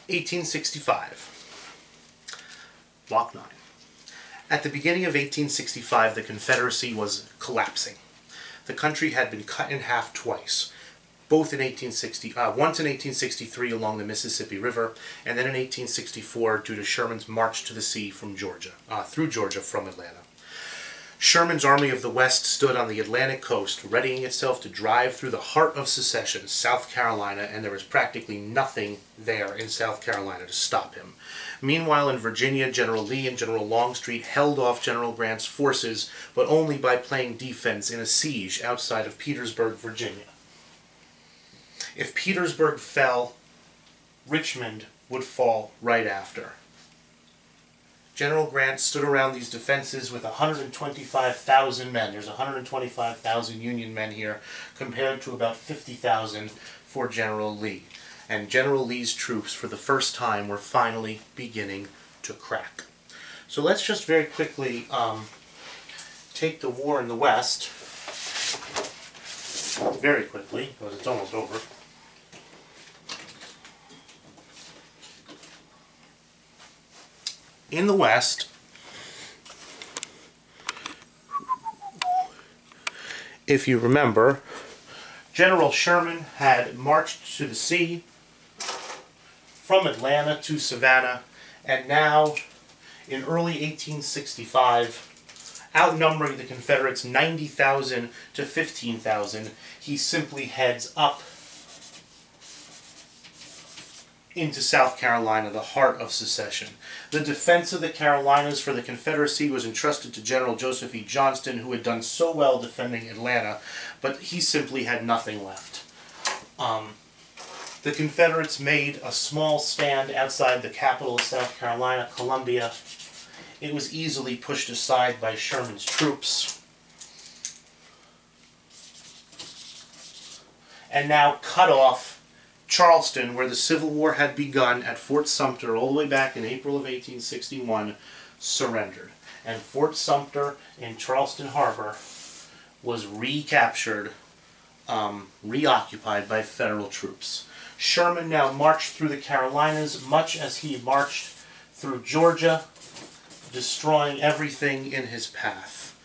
1865. Block 9. At the beginning of 1865, the Confederacy was collapsing. The country had been cut in half twice, once in 1863 along the Mississippi River, and then in 1864 due to Sherman's march to the sea from Georgia, through Georgia from Atlanta. Sherman's Army of the West stood on the Atlantic coast, readying itself to drive through the heart of secession, South Carolina, and there was practically nothing there in South Carolina to stop him. Meanwhile, in Virginia, General Lee and General Longstreet held off General Grant's forces, but only by playing defense in a siege outside of Petersburg, Virginia. If Petersburg fell, Richmond would fall right after. General Grant stood around these defenses with 125,000 men. There's 125,000 Union men here compared to about 50,000 for General Lee. And General Lee's troops, for the first time, were finally beginning to crack. So let's just very quickly take the war in the West, very quickly, because it's almost over. In the West, if you remember, General Sherman had marched to the sea from Atlanta to Savannah, and now, in early 1865, outnumbering the Confederates 90,000 to 15,000, he simply heads up into South Carolina, the heart of secession. The defense of the Carolinas for the Confederacy was entrusted to General Joseph E. Johnston, who had done so well defending Atlanta, but he simply had nothing left. The Confederates made a small stand outside the capital of South Carolina, Columbia. It was easily pushed aside by Sherman's troops, and now cut off Charleston, where the Civil War had begun at Fort Sumter all the way back in April of 1861, surrendered. And Fort Sumter in Charleston Harbor was recaptured, reoccupied by federal troops. Sherman now marched through the Carolinas much as he marched through Georgia, destroying everything in his path.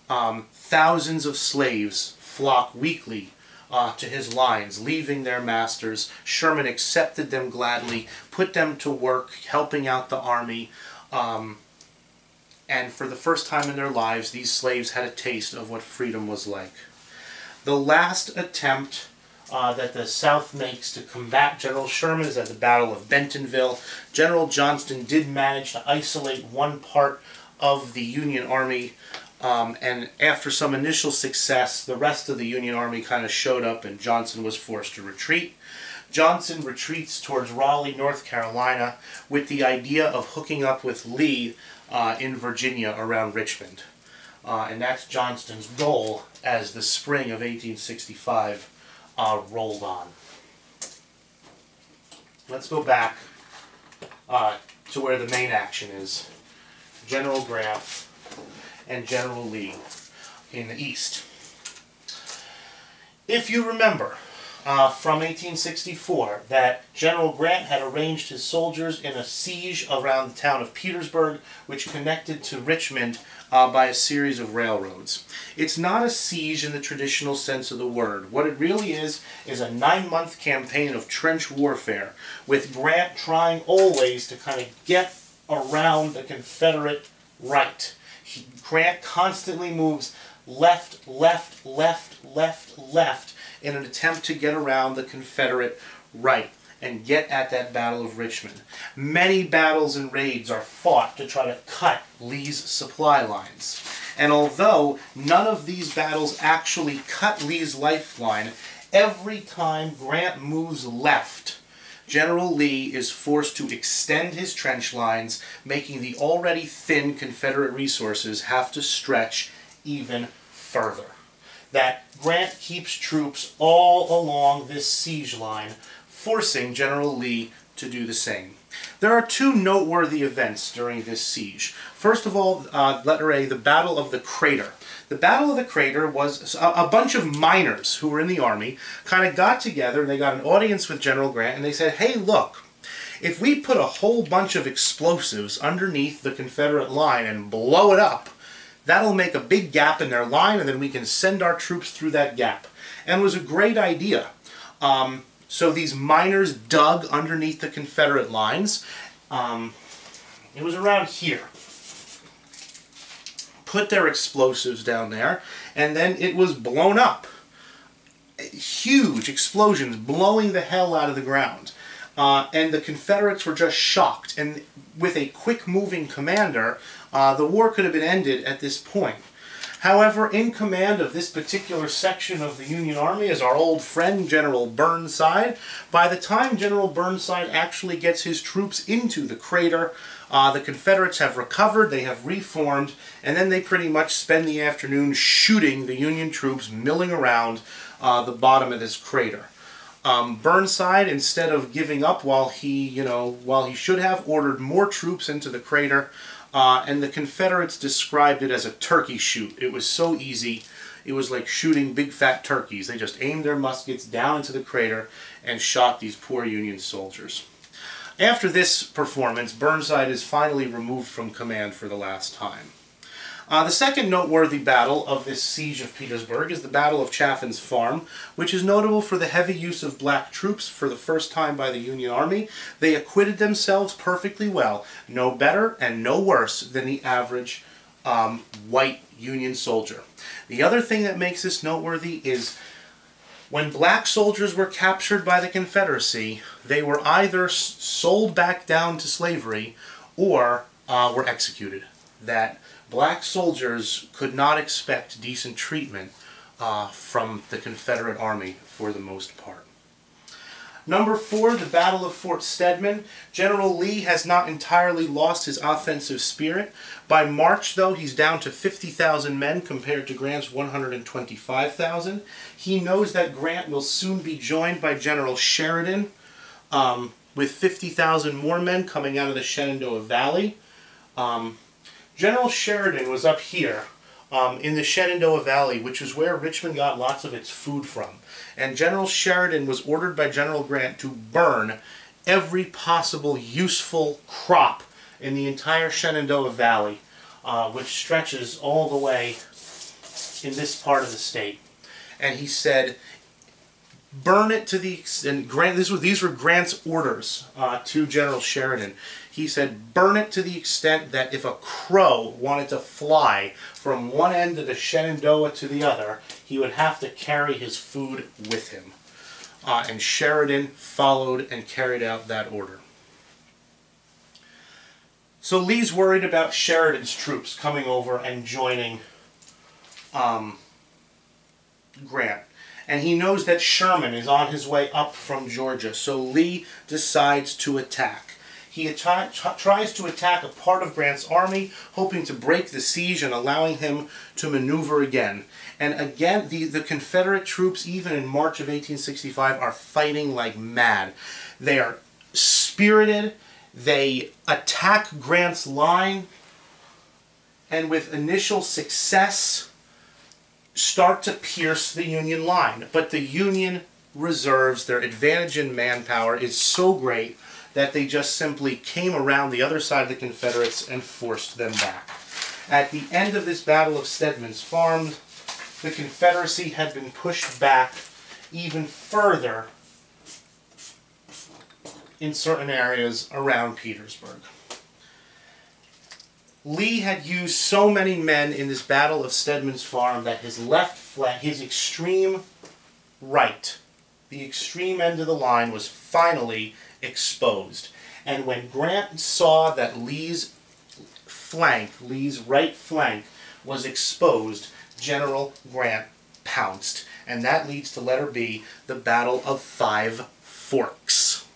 Thousands of slaves flock weekly to his lines, leaving their masters. Sherman accepted them gladly, put them to work, helping out the army, and for the first time in their lives, these slaves had a taste of what freedom was like. The last attempt that the South makes to combat General Sherman is at the Battle of Bentonville. General Johnston did manage to isolate one part of the Union Army, and after some initial success, the rest of the Union Army kind of showed up and Johnson was forced to retreat. Johnson retreats towards Raleigh, North Carolina, with the idea of hooking up with Lee in Virginia around Richmond. And that's Johnston's goal as the spring of 1865 rolled on. Let's go back to where the main action is. General Grant and General Lee in the East. If you remember from 1864 that General Grant had arranged his soldiers in a siege around the town of Petersburg, which connected to Richmond by a series of railroads. It's not a siege in the traditional sense of the word. What it really is a 9-month campaign of trench warfare, with Grant trying always to kind of get around the Confederate right. Grant constantly moves left, left, left, left, left in an attempt to get around the Confederate right and get at that Battle of Richmond. Many battles and raids are fought to try to cut Lee's supply lines. And although none of these battles actually cut Lee's lifeline, every time Grant moves left, General Lee is forced to extend his trench lines, making the already thin Confederate resources have to stretch even further. That Grant keeps troops all along this siege line, forcing General Lee to do the same. There are two noteworthy events during this siege. First of all, letter A, the Battle of the Crater. The Battle of the Crater was a bunch of miners who were in the army kind of got together, and they got an audience with General Grant, and they said, hey, look, If we put a whole bunch of explosives underneath the Confederate line and blow it up, that'll make a big gap in their line, and then we can send our troops through that gap. And it was a great idea. So these miners dug underneath the Confederate lines. It was around here. Put their explosives down there, and then it was blown up. Huge explosions blowing the hell out of the ground. And the Confederates were just shocked. And with a quick-moving commander, the war could have been ended at this point. However, in command of this particular section of the Union Army is our old friend, General Burnside. By the time General Burnside actually gets his troops into the crater, the Confederates have recovered, they have reformed, and then they pretty much spend the afternoon shooting the Union troops milling around the bottom of this crater. Burnside, instead of giving up while he should have, ordered more troops into the crater, and the Confederates described it as a turkey shoot. It was so easy. It was like shooting big fat turkeys. They just aimed their muskets down into the crater and shot these poor Union soldiers. After this performance, Burnside is finally removed from command for the last time. The second noteworthy battle of this siege of Petersburg is the Battle of Chamberlain's Farm, which is notable for the heavy use of black troops for the first time by the Union Army. They acquitted themselves perfectly well, no better and no worse than the average white Union soldier. The other thing that makes this noteworthy is when black soldiers were captured by the Confederacy, they were either sold back down to slavery or were executed. That black soldiers could not expect decent treatment from the Confederate Army for the most part. Number 4, the Battle of Fort Steadman. General Lee has not entirely lost his offensive spirit. By March, though, he's down to 50,000 men compared to Grant's 125,000. He knows that Grant will soon be joined by General Sheridan with 50,000 more men coming out of the Shenandoah Valley. General Sheridan was up here in the Shenandoah Valley, which is where Richmond got lots of its food from. And General Sheridan was ordered by General Grant to burn every possible useful crop in the entire Shenandoah Valley, which stretches all the way in this part of the state. And he said, burn it to the, and Grant, these were Grant's orders to General Sheridan. He said, burn it to the extent that if a crow wanted to fly from one end of the Shenandoah to the other, he would have to carry his food with him. And Sheridan followed and carried out that order. So Lee's worried about Sheridan's troops coming over and joining Grant. And he knows that Sherman is on his way up from Georgia, so Lee decides to attack. He tries to attack a part of Grant's army, hoping to break the siege and allowing him to maneuver again. And again, the Confederate troops, even in March of 1865, are fighting like mad. They are spirited, they attack Grant's line, and with initial success, start to pierce the Union line. But the Union reserves, their advantage in manpower is so great that they just simply came around the other side of the Confederates and forced them back. At the end of this Battle of Steadman's Farm, the Confederacy had been pushed back even further in certain areas around Petersburg. Lee had used so many men in this Battle of Steadman's Farm that his left flank, his extreme right, the extreme end of the line, was finally exposed. And when Grant saw that Lee's right flank, was exposed, General Grant pounced. And that leads to letter B, the Battle of Five Forks.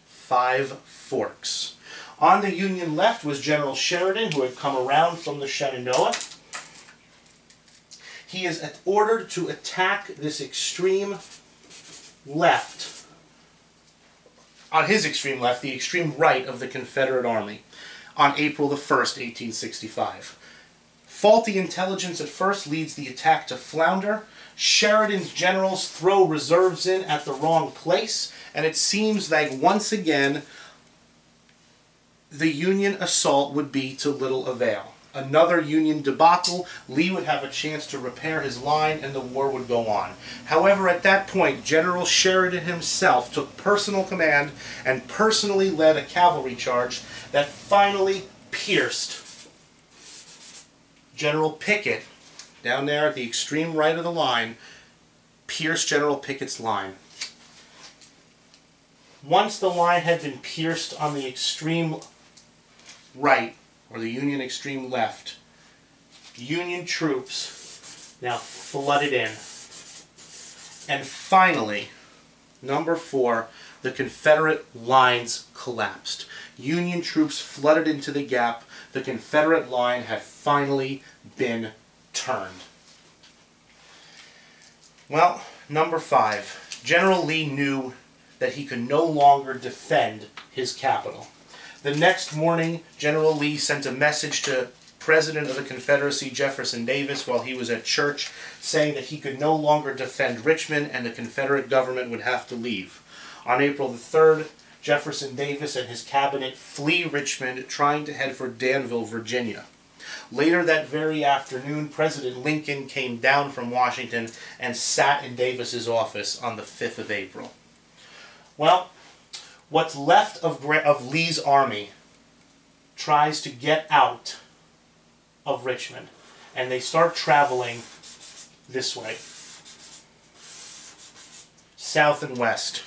5 Forks. On the Union left was General Sheridan, who had come around from the Shenandoah. He is ordered to attack this extreme left, on his extreme left, the extreme right of the Confederate Army, on April the 1st, 1865. Faulty intelligence at first leads the attack to flounder. Sheridan's generals throw reserves in at the wrong place, and it seems like once again the Union assault would be to little avail. Another Union debacle, Lee would have a chance to repair his line and the war would go on. However, at that point, General Sheridan himself took personal command and personally led a cavalry charge that finally pierced General Pickett, down there at the extreme right of the line, pierced General Pickett's line. Once the line had been pierced on the extreme right, or the Union extreme left, Union troops now flooded in. And finally, number 4, the Confederate lines collapsed. Union troops flooded into the gap. The Confederate line had finally been turned. Well, number 5, General Lee knew that he could no longer defend his capital. The next morning, General Lee sent a message to President of the Confederacy, Jefferson Davis, while he was at church, saying that he could no longer defend Richmond and the Confederate government would have to leave. On April the 3rd, Jefferson Davis and his cabinet flee Richmond, trying to head for Danville, Virginia. Later that very afternoon, President Lincoln came down from Washington and sat in Davis's office on the 5th of April. Well, what's left of Lee's army tries to get out of Richmond, and they start traveling this way, south and west.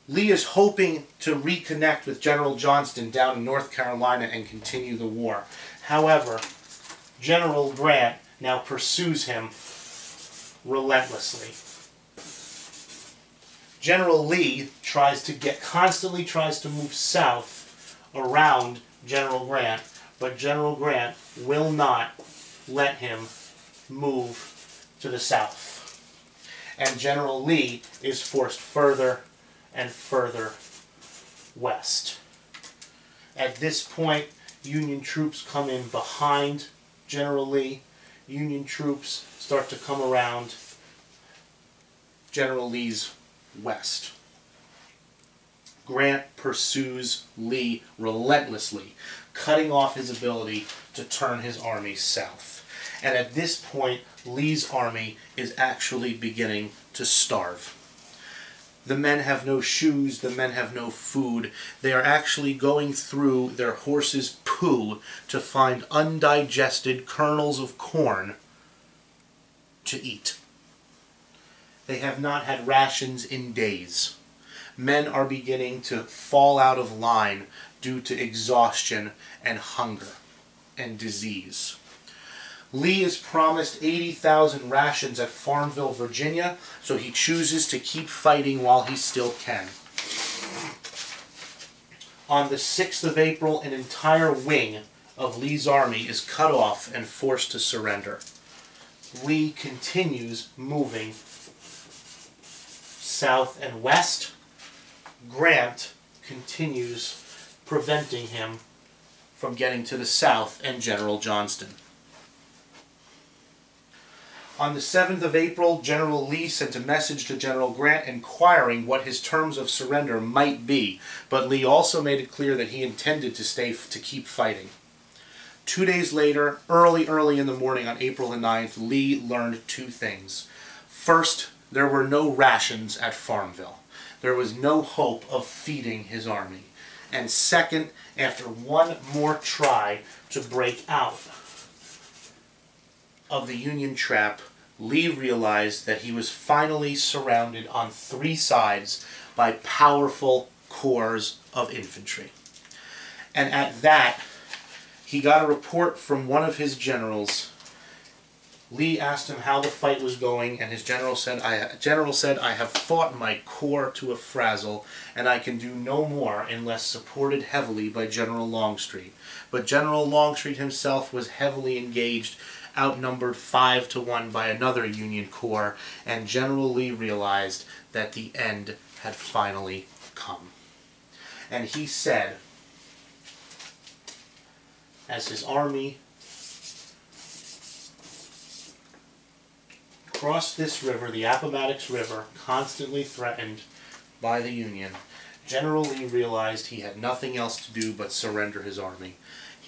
Lee is hoping to reconnect with General Johnston down in North Carolina and continue the war. However, General Grant now pursues him relentlessly. General Lee constantly tries to move south around General Grant, but General Grant will not let him move to the south. And General Lee is forced further and further west. At this point, Union troops come in behind General Lee. Union troops start to come around General Lee's west. Grant pursues Lee relentlessly, cutting off his ability to turn his army south. And at this point, Lee's army is actually beginning to starve. The men have no shoes, the men have no food. They are actually going through their horses' poo to find undigested kernels of corn to eat. They have not had rations in days. Men are beginning to fall out of line due to exhaustion and hunger and disease. Lee is promised 80,000 rations at Farmville, Virginia, so he chooses to keep fighting while he still can. On the 6th of April, an entire wing of Lee's army is cut off and forced to surrender. Lee continues moving south and west. Grant continues preventing him from getting to the south and General Johnston. On the 7th of April, General Lee sent a message to General Grant inquiring what his terms of surrender might be, but Lee also made it clear that he intended to keep fighting. 2 days later, early in the morning on April the 9th, Lee learned 2 things. First, there were no rations at Farmville. There was no hope of feeding his army. And second, after one more try to break out of the Union trap, Lee realized that he was finally surrounded on 3 sides by powerful corps of infantry. And at that, he got a report from one of his generals. Lee asked him how the fight was going, and his general said, I have fought my corps to a frazzle, and I can do no more unless supported heavily by General Longstreet. But General Longstreet himself was heavily engaged, outnumbered 5 to 1 by another Union corps, and General Lee realized that the end had finally come. And he said, as his army crossed this river, the Appomattox River, constantly threatened by the Union, General Lee realized he had nothing else to do but surrender his army.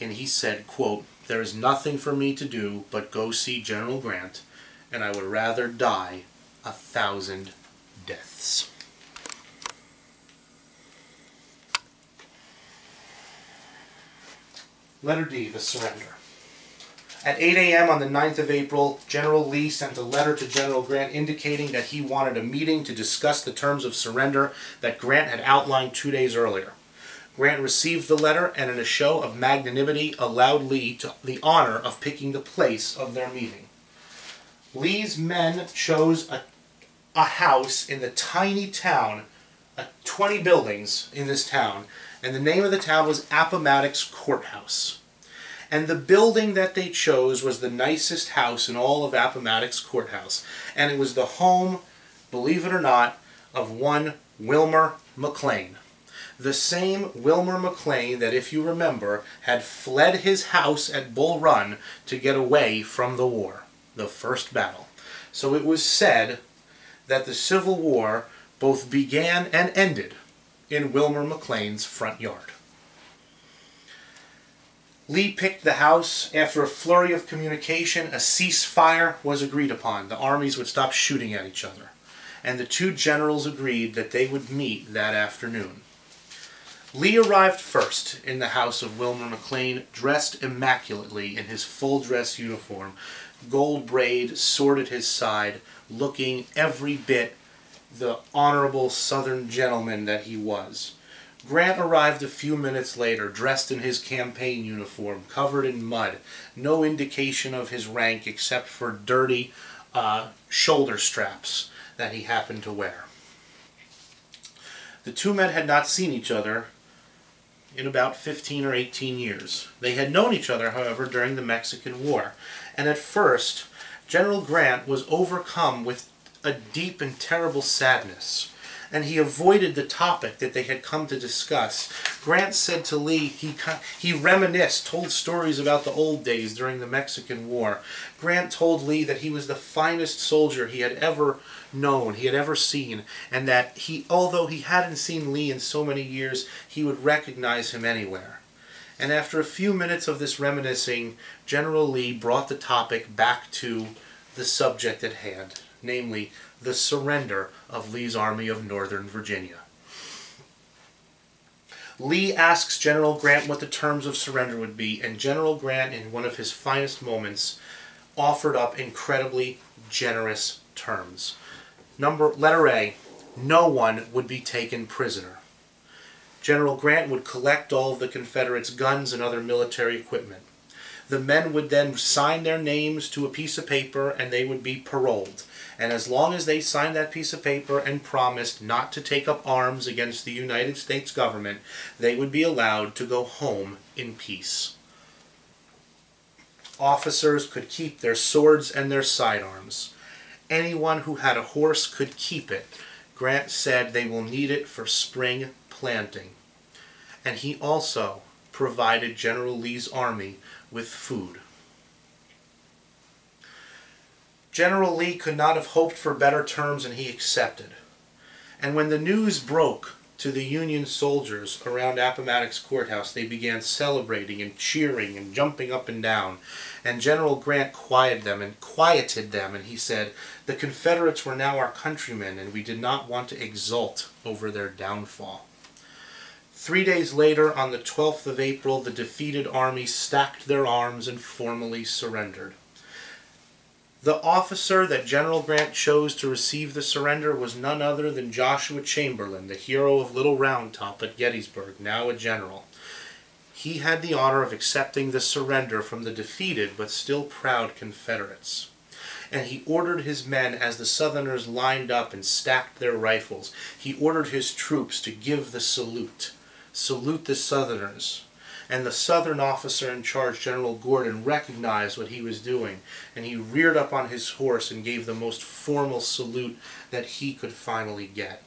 And he said, quote, "There is nothing for me to do but go see General Grant, and I would rather die 1,000 deaths." Letter D, the surrender. At 8 a.m. on the 9th of April, General Lee sent a letter to General Grant indicating that he wanted a meeting to discuss the terms of surrender that Grant had outlined 2 days earlier. Grant received the letter and in a show of magnanimity allowed Lee the honor of picking the place of their meeting. Lee's men chose a house in the tiny town, 20 buildings in this town, and the name of the town was Appomattox Courthouse. And the building that they chose was the nicest house in all of Appomattox Courthouse. And it was the home, believe it or not, of one Wilmer McLean. The same Wilmer McLean that, if you remember, had fled his house at Bull Run to get away from the war, the first battle. So it was said that the Civil War both began and ended in Wilmer McLean's front yard. Lee picked the house. After a flurry of communication, a ceasefire was agreed upon. The armies would stop shooting at each other. And the two generals agreed that they would meet that afternoon. Lee arrived first in the house of Wilmer McLean, dressed immaculately in his full-dress uniform, gold braid, sword at his side, looking every bit the honorable Southern gentleman that he was. Grant arrived a few minutes later, dressed in his campaign uniform, covered in mud, no indication of his rank except for dirty shoulder straps that he happened to wear. The two men had not seen each other in about 15 or 18 years. They had known each other, however, during the Mexican War, and at first, General Grant was overcome with a deep and terrible sadness, and he avoided the topic that they had come to discuss. Grant said to Lee, he reminisced, told stories about the old days during the Mexican War. Grant told Lee that he was the finest soldier he had ever known, he had ever seen, and that although he hadn't seen Lee in so many years, he would recognize him anywhere. And after a few minutes of this reminiscing, General Lee brought the topic back to the subject at hand, namely the surrender of Lee's Army of Northern Virginia. Lee asks General Grant what the terms of surrender would be, and General Grant, in one of his finest moments, offered up incredibly generous terms. Letter A, no one would be taken prisoner. General Grant would collect all of the Confederates' guns and other military equipment. The men would then sign their names to a piece of paper and they would be paroled. And as long as they signed that piece of paper and promised not to take up arms against the United States government, they would be allowed to go home in peace. Officers could keep their swords and their sidearms. Anyone who had a horse could keep it. Grant said they will need it for spring planting. And he also provided General Lee's army with food. General Lee could not have hoped for better terms, and he accepted. And when the news broke to the Union soldiers around Appomattox Courthouse, they began celebrating and cheering and jumping up and down. And General Grant quieted them, and he said, "The Confederates were now our countrymen, and we did not want to exult over their downfall." 3 days later, on the 12th of April, the defeated army stacked their arms and formally surrendered. The officer that General Grant chose to receive the surrender was none other than Joshua Chamberlain, the hero of Little Round Top at Gettysburg, now a general. He had the honor of accepting the surrender from the defeated but still proud Confederates. And he ordered his men, as the Southerners lined up and stacked their rifles, he ordered his troops to give the salute the Southerners. And the Southern officer in charge, General Gordon, recognized what he was doing, and he reared up on his horse and gave the most formal salute that he could finally get.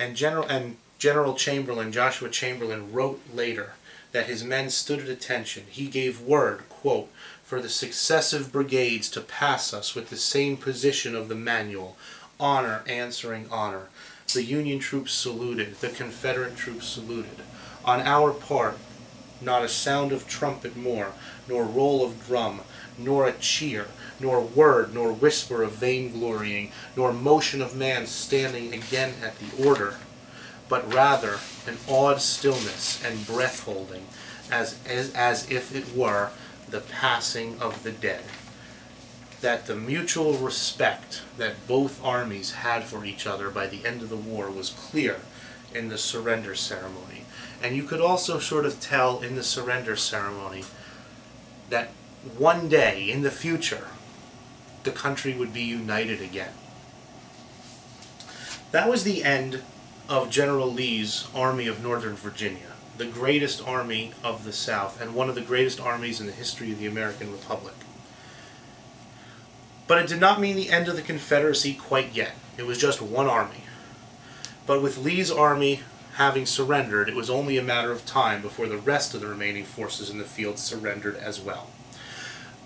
And General Chamberlain, Joshua Chamberlain, wrote later that his men stood at attention. He gave word, quote, "for the successive brigades to pass us with the same position of the manual, honor answering honor. The Union troops saluted, the Confederate troops saluted. On our part, not a sound of trumpet more, nor roll of drum, nor a cheer, nor word, nor whisper of vainglorying, nor motion of man standing again at the order, but rather an awed stillness and breath-holding, as if it were the passing of the dead. That the mutual respect that both armies had for each other by the end of the war was clear in the surrender ceremony. And you could also sort of tell in the surrender ceremony that one day in the future the country would be united again. That was the end of General Lee's Army of Northern Virginia, the greatest army of the South and one of the greatest armies in the history of the American Republic. But it did not mean the end of the Confederacy quite yet. It was just one army. But with Lee's army having surrendered, it was only a matter of time before the rest of the remaining forces in the field surrendered as well.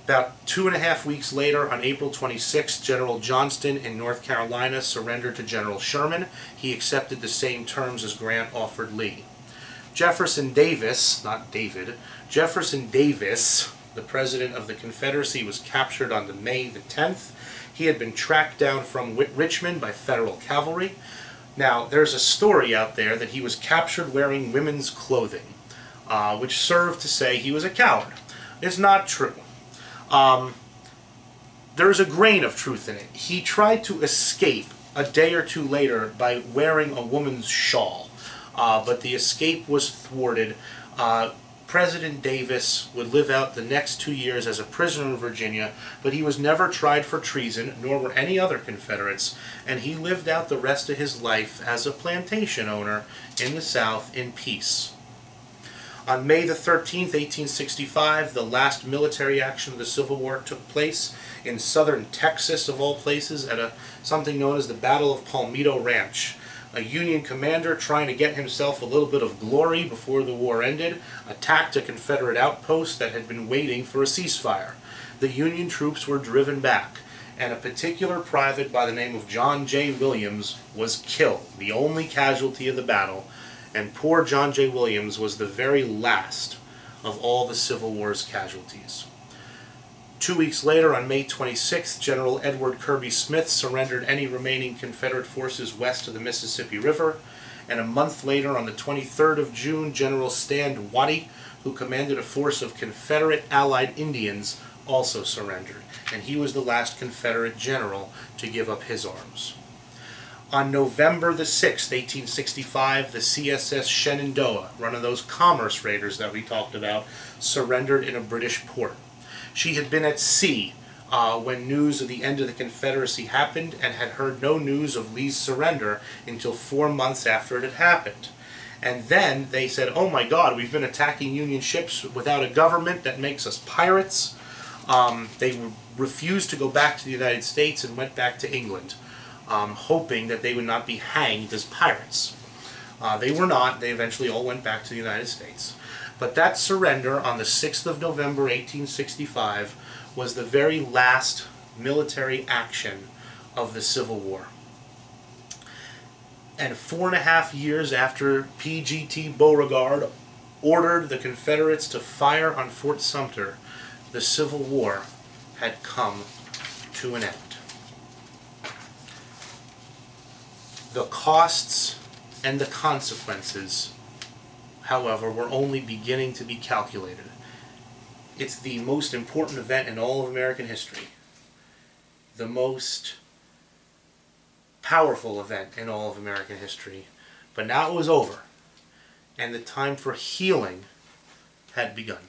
About 2.5 weeks later, on April 26th, General Johnston in North Carolina surrendered to General Sherman. He accepted the same terms as Grant offered Lee. Jefferson Davis, not David, Jefferson Davis, the President of the Confederacy, was captured on May the 10th. He had been tracked down from Richmond by Federal cavalry. Now, there's a story out there that he was captured wearing women's clothing, which served to say he was a coward. It's not true. There's a grain of truth in it. He tried to escape a day or two later by wearing a woman's shawl, but the escape was thwarted. President Davis would live out the next 2 years as a prisoner in Virginia, but he was never tried for treason, nor were any other Confederates, and he lived out the rest of his life as a plantation owner in the South in peace. On May the 13th, 1865, the last military action of the Civil War took place in southern Texas, of all places, at something known as the Battle of Palmito Ranch. A Union commander, trying to get himself a little bit of glory before the war ended, attacked a Confederate outpost that had been waiting for a ceasefire. The Union troops were driven back, and a particular private by the name of John J. Williams was killed, the only casualty of the battle, and poor John J. Williams was the very last of all the Civil War's casualties. 2 weeks later, on May 26th, General Edward Kirby Smith surrendered any remaining Confederate forces west of the Mississippi River, and a month later, on the 23rd of June, General Stand Watie, who commanded a force of Confederate allied Indians, also surrendered, and he was the last Confederate general to give up his arms. On November the 6th, 1865, the CSS Shenandoah, one of those commerce raiders that we talked about, surrendered in a British port. She had been at sea when news of the end of the Confederacy happened, and had heard no news of Lee's surrender until 4 months after it had happened. And then they said, oh my God, we've been attacking Union ships without a government that makes us pirates. They refused to go back to the United States and went back to England, hoping that they would not be hanged as pirates. They were not. They eventually all went back to the United States. But that surrender on the 6th of November, 1865, was the very last military action of the Civil War. And 4.5 years after P.G.T. Beauregard ordered the Confederates to fire on Fort Sumter, the Civil War had come to an end. The costs and the consequences, however, were only beginning to be calculated. It's the most important event in all of American history. The most powerful event in all of American history. But now it was over, and the time for healing had begun.